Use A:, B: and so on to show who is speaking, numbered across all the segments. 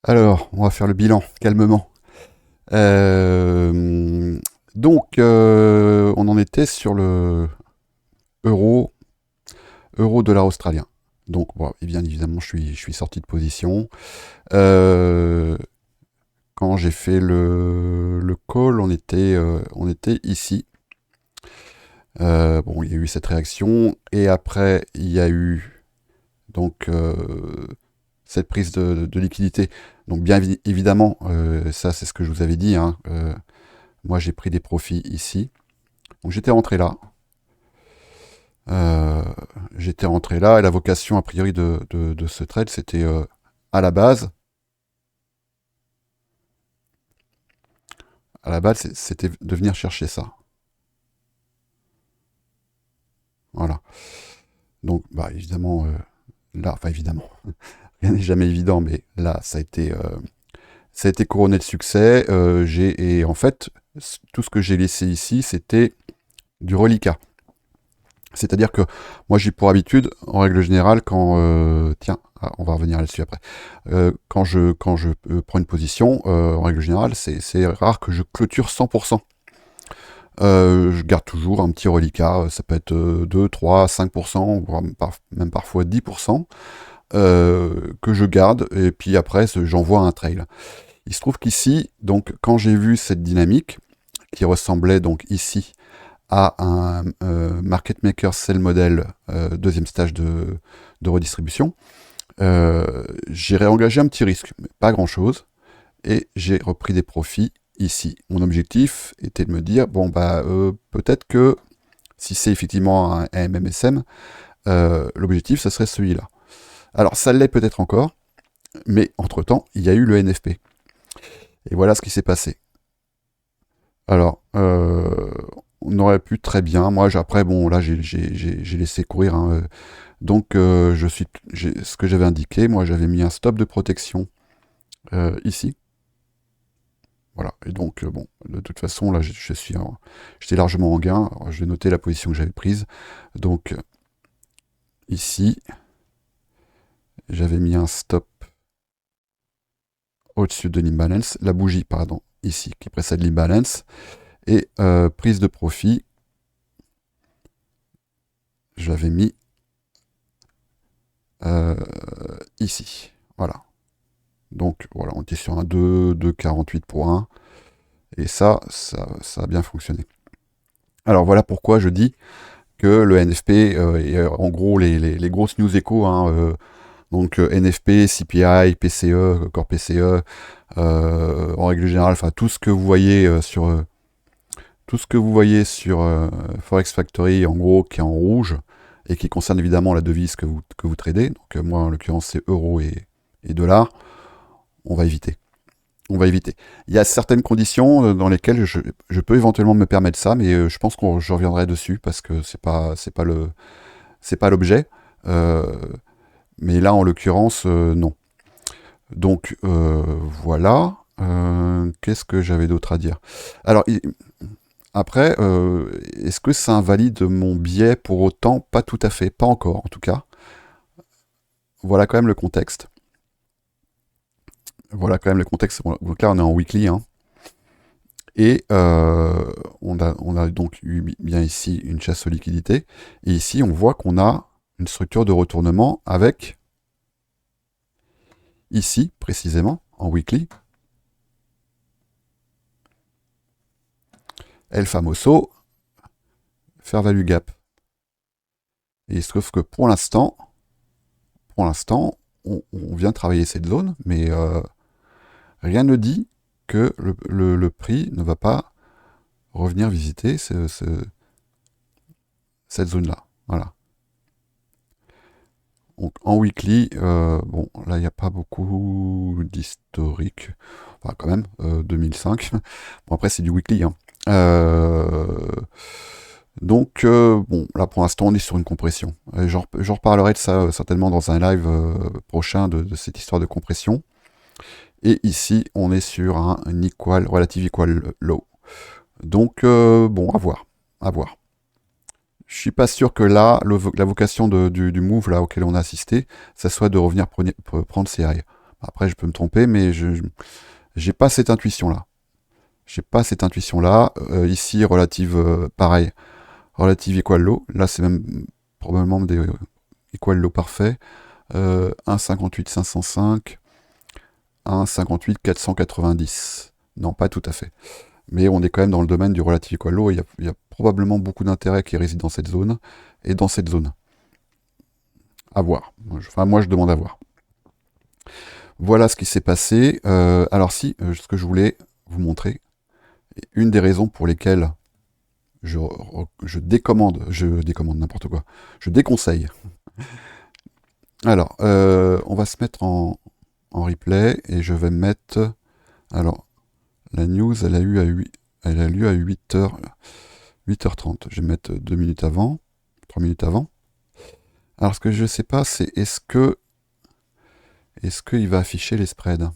A: Alors, on va faire le bilan, calmement. On en était sur le euro, euro-dollar australien. Donc, bon, et bien évidemment, je suis sorti de position. Euh, Quand j'ai fait le call, on était ici. Bon, il y a eu cette réaction. Et après, il y a eu donc cette prise de liquidité. Donc, bien évidemment, ça, c'est ce que je vous avais dit, hein, moi, j'ai pris des profits ici. Donc, j'étais rentré là. Euh, J'étais rentré là. Et la vocation, a priori, de ce trade, c'était à la base. À la base, c'était de venir chercher ça. Voilà. Donc, bah, évidemment, là, enfin, évidemment, rien n'est jamais évident, mais là, ça a été couronné de succès. Et en fait, tout ce que j'ai laissé ici, c'était du reliquat. C'est-à-dire que moi j'ai pour habitude, en règle générale, quand tiens, on va revenir là-dessus après. Quand je prends une position, en règle générale, c'est rare que je clôture 100%. Je garde toujours un petit reliquat, ça peut être 2, 3, 5%, voire même parfois 10%, que je garde, et puis après j'envoie un trail. Il se trouve qu'ici, donc quand j'ai vu cette dynamique, qui ressemblait donc ici à un market maker sell model, deuxième stage de redistribution, j'ai réengagé un petit risque, mais pas grand chose, et j'ai repris des profits ici. Mon objectif était de me dire, bon bah peut-être que si c'est effectivement un MMSM, l'objectif ce serait celui-là. Alors ça l'est peut-être encore, mais entre-temps, il y a eu le NFP. Et voilà ce qui s'est passé. Alors, on aurait pu très bien. Moi, après, bon, là, j'ai laissé courir, hein. Donc, ce que j'avais indiqué, moi, j'avais mis un stop de protection ici. Voilà. Et donc, bon, de toute façon, là, j'étais largement en gain. Alors, je vais noter la position que j'avais prise. Donc, ici, j'avais mis un stop au-dessus de l'imbalance, la bougie, pardon, ici, qui précède l'imbalance, et prise de profit, j'avais mis euh, ici. Voilà. Donc voilà, on était sur un 2,48 pour 1. Et ça a bien fonctionné. Alors voilà pourquoi je dis que le NFP, et en gros les grosses news échos, hein, donc NFP, CPI, PCE, Core PCE, en règle générale, enfin tout ce que vous voyez sur Forex Factory, en gros, qui est en rouge, et qui concerne évidemment la devise que vous tradez, donc moi en l'occurrence c'est euro et dollar, on va éviter. On va éviter. Il y a certaines conditions dans lesquelles je peux éventuellement me permettre ça, mais je pense que je reviendrai dessus parce que c'est pas l'objet. Euh, mais là, en l'occurrence, non. Donc voilà. Qu'est-ce que j'avais d'autre à dire? Alors après, est-ce que ça invalide mon biais pour autant? Pas tout à fait, pas encore en tout cas. Voilà quand même le contexte. Voilà quand même le contexte. Donc là, on est en weekly, hein. Et on a donc eu bien ici une chasse aux liquidités. Et ici, on voit qu'on a une structure de retournement avec, ici précisément, en weekly, El Famoso, Fair Value Gap. Et il se trouve que pour l'instant, on vient travailler cette zone, mais rien ne dit que le prix ne va pas revenir visiter cette zone-là. Voilà. Donc en weekly, bon, là il n'y a pas beaucoup d'historique, enfin quand même, 2005. Bon après c'est du weekly, hein. Bon, là pour l'instant on est sur une compression. J'en reparlerai de ça certainement dans un live prochain de cette histoire de compression. Et ici on est sur un relative equal low. Donc bon, à voir, à voir. Je suis pas sûr que là, la vocation du move là, auquel on a assisté, ça soit de revenir prendre ces highs. Après, je peux me tromper, mais j'ai pas cette intuition-là. J'ai pas cette intuition-là. Ici, relative, pareil, relative equal low. Là, c'est même probablement des equal low parfait. 1,58 505, 1,58 490. Non, pas tout à fait. Mais on est quand même dans le domaine du relative equal low. Il y a probablement beaucoup d'intérêt qui réside dans cette zone et dans cette zone. À voir. Enfin, moi, je demande à voir. Voilà ce qui s'est passé. Alors si, ce que je voulais vous montrer, une des raisons pour lesquelles je décommande n'importe quoi, je déconseille. Alors, on va se mettre en replay et je vais mettre. Alors, la news, elle a lieu à 8h30. Je vais mettre 2 minutes avant, 3 minutes avant. Alors, ce que je ne sais pas, c'est est-ce qu'il va afficher les spreads.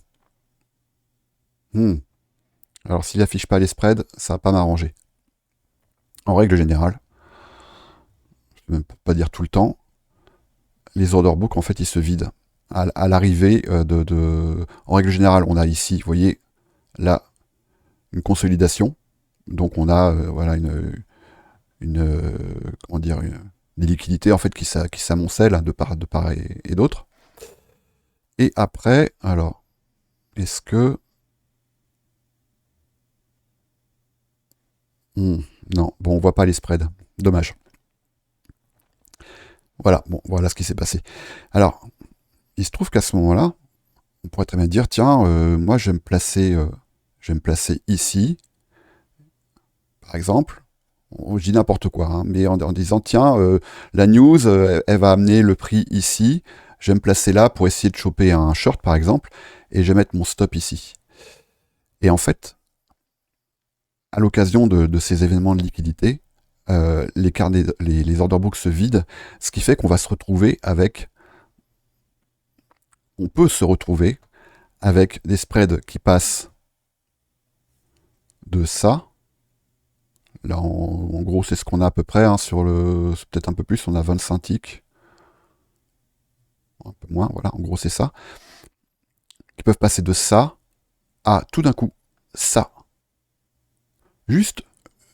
A: Alors, s'il affiche pas les spreads, ça va pas m'arranger. En règle générale, je ne peux même pas dire tout le temps, les order books, en fait, ils se vident. À l'arrivée En règle générale, on a ici, vous voyez, là, une consolidation. Donc, on a voilà, comment dire, des liquidités, en fait, qui s'amoncellent de part et d'autre. Et après, alors, est-ce que... non, bon, on voit pas les spreads. Dommage. Voilà, bon, voilà ce qui s'est passé. Alors, il se trouve qu'à ce moment-là, on pourrait très bien dire, tiens, moi je vais me placer ici, par exemple. Je dis n'importe quoi, hein, mais en disant, tiens, la news, elle va amener le prix ici. Je vais me placer là pour essayer de choper un short, par exemple, et je vais mettre mon stop ici. Et en fait, à l'occasion de ces événements de liquidité, les order books se vident, ce qui fait qu'on va se retrouver avec, on peut se retrouver avec des spreads qui passent de ça. Là, en gros, c'est ce qu'on a à peu près hein, c'est peut-être un peu plus, on a 25 ticks. Un peu moins, voilà, en gros, c'est ça. Qui peuvent passer de ça à tout d'un coup ça. Juste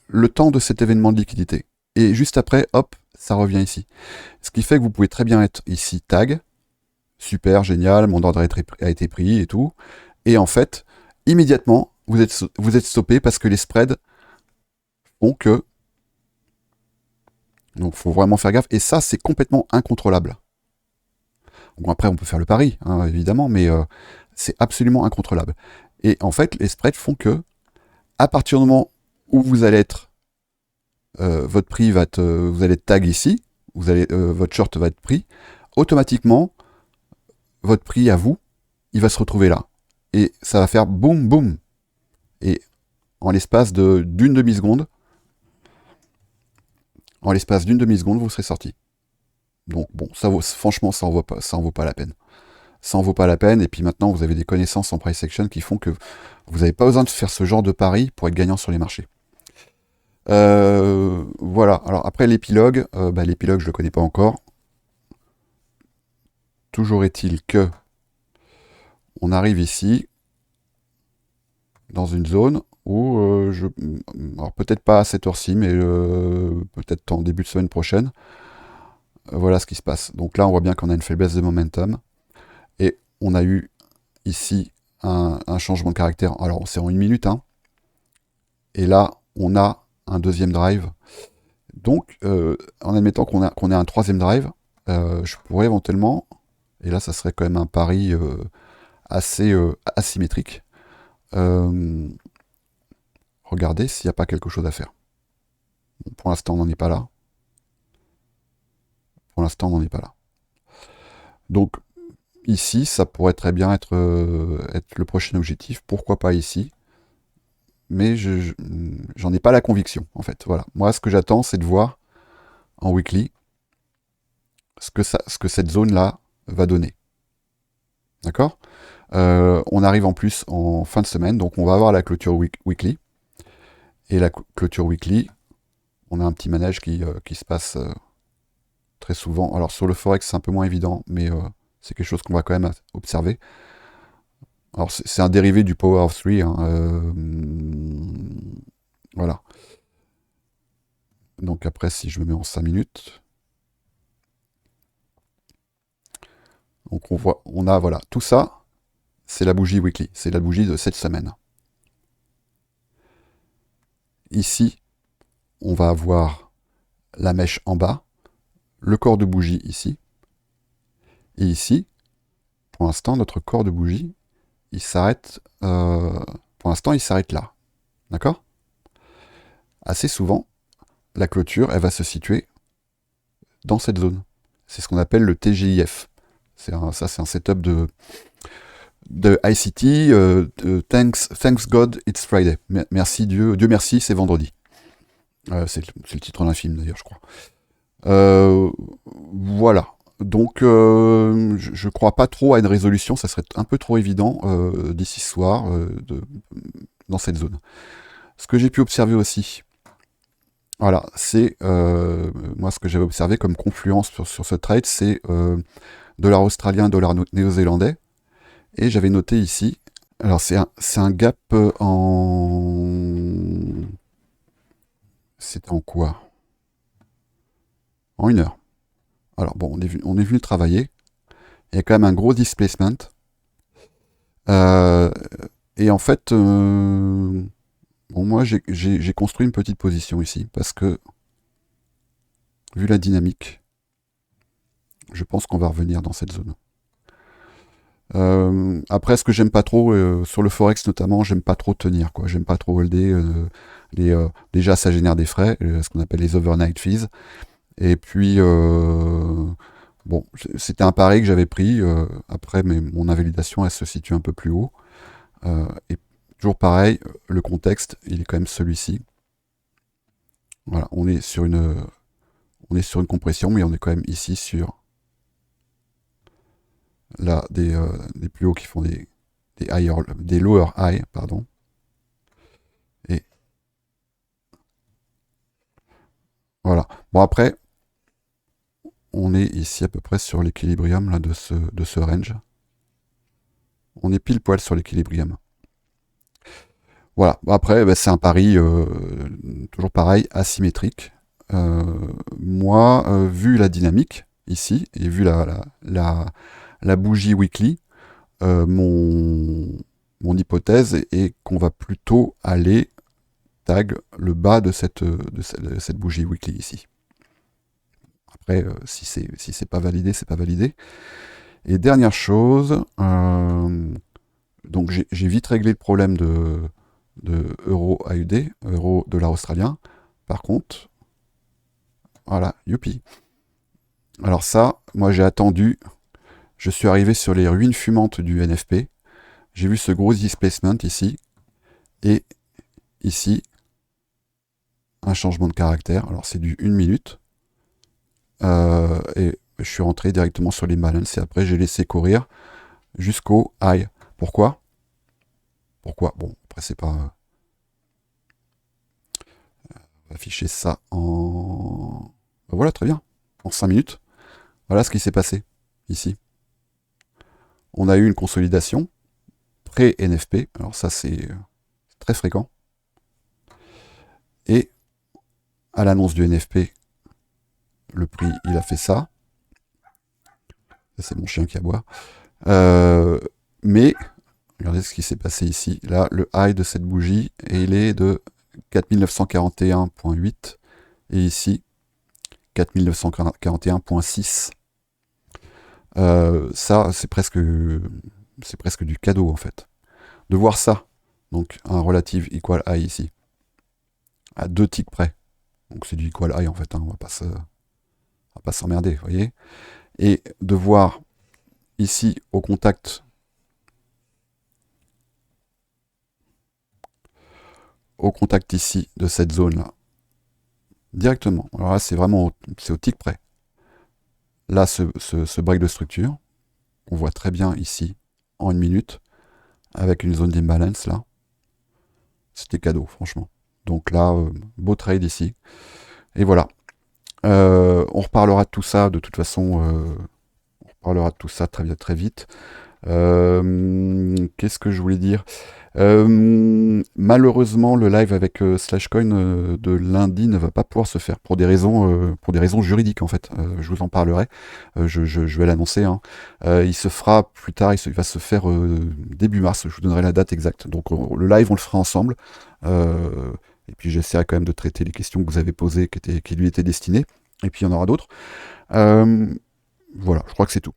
A: le temps de cet événement de liquidité. Et juste après, hop, ça revient ici. Ce qui fait que vous pouvez très bien être ici tag. Super, génial, mon ordre a été pris et tout. Et en fait, immédiatement, vous êtes stoppé parce que les spreads font que. Donc, il faut vraiment faire gaffe. Et ça, c'est complètement incontrôlable. Bon, après, on peut faire le pari, hein, évidemment, mais c'est absolument incontrôlable. Et en fait, les spreads font que, à partir du moment où vous allez être, votre prix va être, vous allez être tag ici, votre short va être pris, automatiquement, votre prix à vous, il va se retrouver là. Et ça va faire boum, boum. Et en l'espace d'une demi-seconde, vous serez sorti. Donc bon, franchement, ça en vaut pas la peine. Ça en vaut pas la peine. Et puis maintenant, vous avez des connaissances en price action qui font que vous n'avez pas besoin de faire ce genre de pari pour être gagnant sur les marchés. Voilà. Alors après l'épilogue, l'épilogue je le connais pas encore. Toujours est-il que on arrive ici dans une zone où alors peut-être pas à cette heure-ci, mais peut-être en début de semaine prochaine. Voilà ce qui se passe. Donc là, on voit bien qu'on a une faiblesse de momentum et on a eu ici un changement de caractère. Alors c'est en une minute, hein. Et là, on a un deuxième drive. Donc, en admettant qu'on ait un troisième drive, je pourrais éventuellement, et là, ça serait quand même un pari assez asymétrique, regarder s'il n'y a pas quelque chose à faire. Bon, pour l'instant, on n'en est pas là. Pour l'instant, on n'en est pas là. Donc, ici, ça pourrait très bien être le prochain objectif. Pourquoi pas ici? Mais j'en ai pas la conviction, en fait. Voilà. Moi, ce que j'attends, c'est de voir en weekly ce que cette zone-là va donner. D'accord? On arrive en plus en fin de semaine, donc on va avoir la clôture weekly. Et la clôture weekly, on a un petit manège qui se passe très souvent. Alors sur le Forex, c'est un peu moins évident, mais c'est quelque chose qu'on va quand même observer. Alors c'est un dérivé du Power of Three, hein, voilà. Donc après, si je me mets en 5 minutes, donc on a, voilà, tout ça, c'est la bougie weekly, c'est la bougie de cette semaine. Ici, on va avoir la mèche en bas, le corps de bougie ici, et ici, pour l'instant, notre corps de bougie, il s'arrête, pour l'instant, il s'arrête là, d'accord? Assez souvent, la clôture, elle va se situer dans cette zone. C'est ce qu'on appelle le TGIF. Ça, c'est un setup de ICT. Thanks God, it's Friday. Merci Dieu, Dieu merci, c'est vendredi. C'est le titre d'un film d'ailleurs, je crois. Voilà. Donc, je crois pas trop à une résolution. Ça serait un peu trop évident d'ici ce soir dans cette zone. Ce que j'ai pu observer aussi, voilà, c'est moi ce que j'avais observé comme confluence sur ce trade, c'est dollar australien, dollar néo-zélandais. Et j'avais noté ici, alors c'est un gap en... C'était en quoi? En 1 heure. Alors bon, on est venu travailler. Il y a quand même un gros displacement. Euh, et en fait, bon, moi j'ai construit une petite position ici parce que, vu la dynamique, je pense qu'on va revenir dans cette zone. Après, ce que j'aime pas trop, sur le Forex notamment, j'aime pas trop tenir, quoi. J'aime pas trop holder. Déjà, ça génère des frais, ce qu'on appelle les overnight fees. Et puis, bon, c'était un pari que j'avais pris. Après, mais mon invalidation, elle se situe un peu plus haut. Et toujours pareil, le contexte, il est quand même celui-ci. Voilà, on est sur une compression, mais on est quand même ici sur là des plus hauts qui font des lower high, pardon. Et voilà. Bon après, on est ici à peu près sur l'équilibrium là de ce range. On est pile poil sur l'équilibrium. Voilà. Après, bah, c'est un pari toujours pareil, asymétrique. Moi, vu la dynamique ici et vu la bougie weekly, mon hypothèse est qu'on va plutôt aller tag le bas de cette bougie weekly ici. Après, si c'est pas validé, c'est pas validé. Et dernière chose, donc j'ai vite réglé le problème de euro AUD, euro dollar australien. Par contre, voilà, youpi. Alors ça, moi j'ai attendu, je suis arrivé sur les ruines fumantes du NFP, j'ai vu ce gros displacement ici, et ici, un changement de caractère. Alors c'est du 1 minute, et je suis rentré directement sur les balances, et après j'ai laissé courir jusqu'au high. Pourquoi? Bon, après c'est pas... on va afficher ça en... Voilà, très bien, en 5 minutes. Voilà ce qui s'est passé ici. On a eu une consolidation pré-NFP, alors ça c'est très fréquent. Et à l'annonce du NFP, le prix il a fait ça. Ça c'est mon chien qui aboie. Mais regardez ce qui s'est passé ici. Là, le high de cette bougie, et il est de 4941.8 et ici 4941.6. Ça, c'est presque du cadeau en fait. De voir ça, donc un relative equal high ici, à 2 ticks près. Donc c'est du equal high en fait, hein, on va pas s'emmerder, vous voyez. Et de voir ici au contact ici de cette zone là, directement. Alors là c'est vraiment c'est au tick près. Là ce break de structure, on voit très bien ici en 1 minute, avec une zone d'imbalance là. C'était cadeau franchement. Donc là, beau trade ici. Et voilà. On reparlera de tout ça de toute façon. On reparlera de tout ça très vite. Qu'est-ce que je voulais dire? Malheureusement, le live avec Slashcoin de lundi ne va pas pouvoir se faire pour des raisons juridiques en fait. Je vous en parlerai. Je vais l'annoncer, hein. Il se fera plus tard. Il va se faire début mars. Je vous donnerai la date exacte. Donc le live, on le fera ensemble. Et puis j'essaierai quand même de traiter les questions que vous avez posées, qui lui étaient destinées. Et puis il y en aura d'autres. Voilà, je crois que c'est tout.